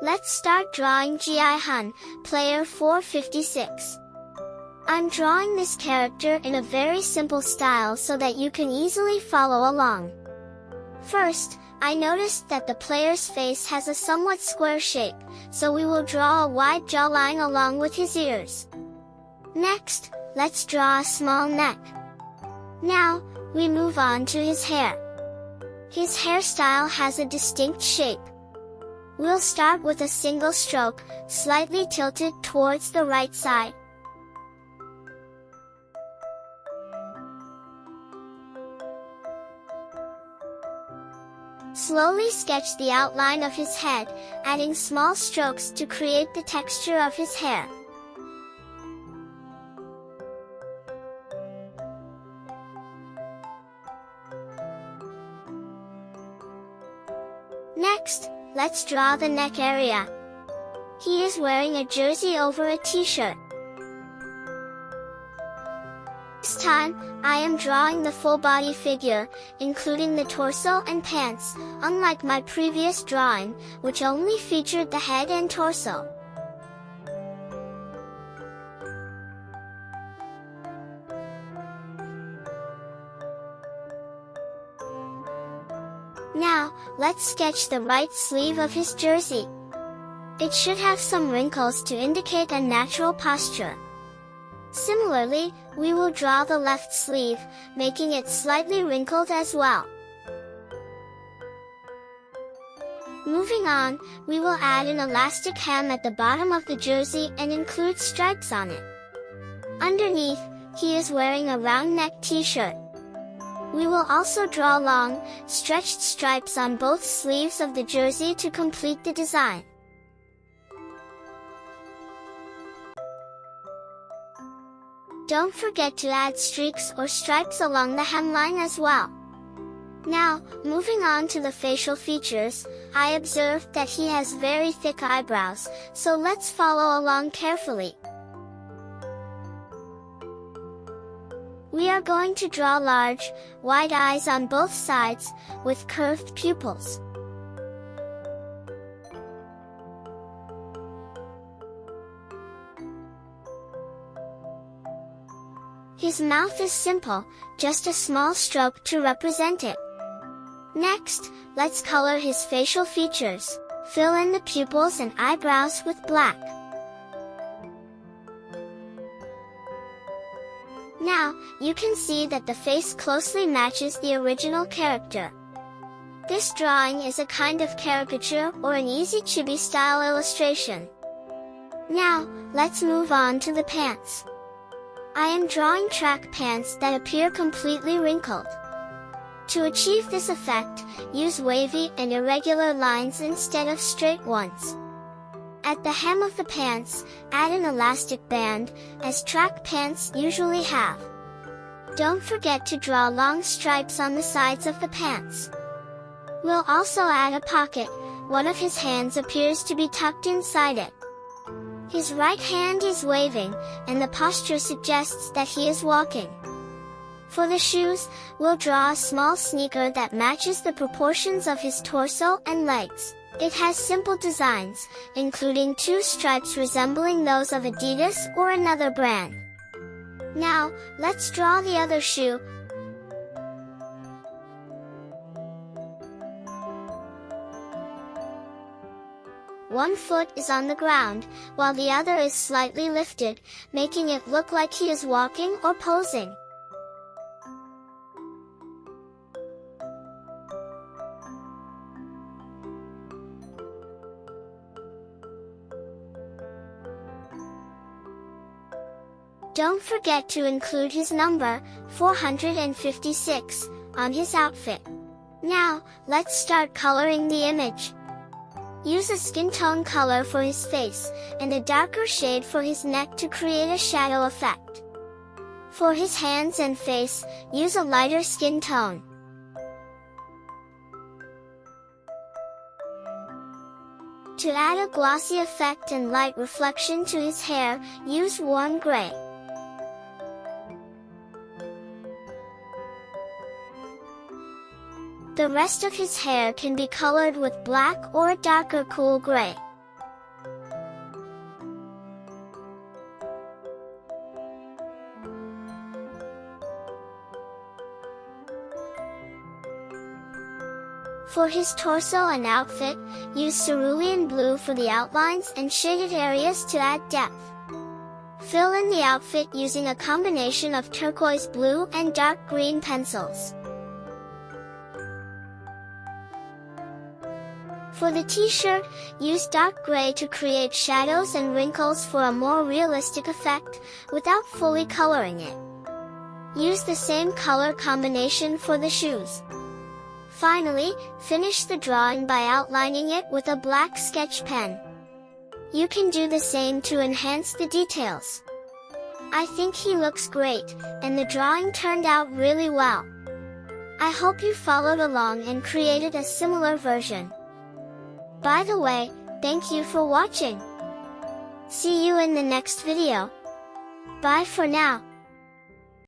Let's start drawing Gi-hun, player 456. I'm drawing this character in a very simple style so that you can easily follow along. First, I noticed that the player's face has a somewhat square shape, so we will draw a wide jawline along with his ears. Next, let's draw a small neck. Now, we move on to his hair. His hairstyle has a distinct shape. We'll start with a single stroke, slightly tilted towards the right side. Slowly sketch the outline of his head, adding small strokes to create the texture of his hair. Next, let's draw the neck area. He is wearing a jersey over a t-shirt. This time, I am drawing the full body figure, including the torso and pants, unlike my previous drawing, which only featured the head and torso. Now, let's sketch the right sleeve of his jersey. It should have some wrinkles to indicate a natural posture. Similarly, we will draw the left sleeve, making it slightly wrinkled as well. Moving on, we will add an elastic hem at the bottom of the jersey and include stripes on it. Underneath, he is wearing a round neck t-shirt. We will also draw long, stretched stripes on both sleeves of the jersey to complete the design. Don't forget to add streaks or stripes along the hemline as well. Now, moving on to the facial features, I observed that he has very thick eyebrows, so let's follow along carefully. We are going to draw large, wide eyes on both sides, with curved pupils. His mouth is simple, just a small stroke to represent it. Next, let's color his facial features. Fill in the pupils and eyebrows with black. Now, you can see that the face closely matches the original character. This drawing is a kind of caricature or an easy chibi-style illustration. Now, let's move on to the pants. I am drawing track pants that appear completely wrinkled. To achieve this effect, use wavy and irregular lines instead of straight ones. At the hem of the pants, add an elastic band, as track pants usually have. Don't forget to draw long stripes on the sides of the pants. We'll also add a pocket. One of his hands appears to be tucked inside it. His right hand is waving, and the posture suggests that he is walking. For the shoes, we'll draw a small sneaker that matches the proportions of his torso and legs. It has simple designs, including two stripes resembling those of Adidas or another brand. Now, let's draw the other shoe. One foot is on the ground, while the other is slightly lifted, making it look like he is walking or posing. Don't forget to include his number, 456, on his outfit. Now, let's start coloring the image. Use a skin tone color for his face, and a darker shade for his neck to create a shadow effect. For his hands and face, use a lighter skin tone. To add a glossy effect and light reflection to his hair, use warm gray. The rest of his hair can be colored with black or a darker cool gray. For his torso and outfit, use cerulean blue for the outlines and shaded areas to add depth. Fill in the outfit using a combination of turquoise blue and dark green pencils. For the t-shirt, use dark gray to create shadows and wrinkles for a more realistic effect, without fully coloring it. Use the same color combination for the shoes. Finally, finish the drawing by outlining it with a black sketch pen. You can do the same to enhance the details. I think he looks great, and the drawing turned out really well. I hope you followed along and created a similar version. By the way, thank you for watching. See you in the next video. Bye for now.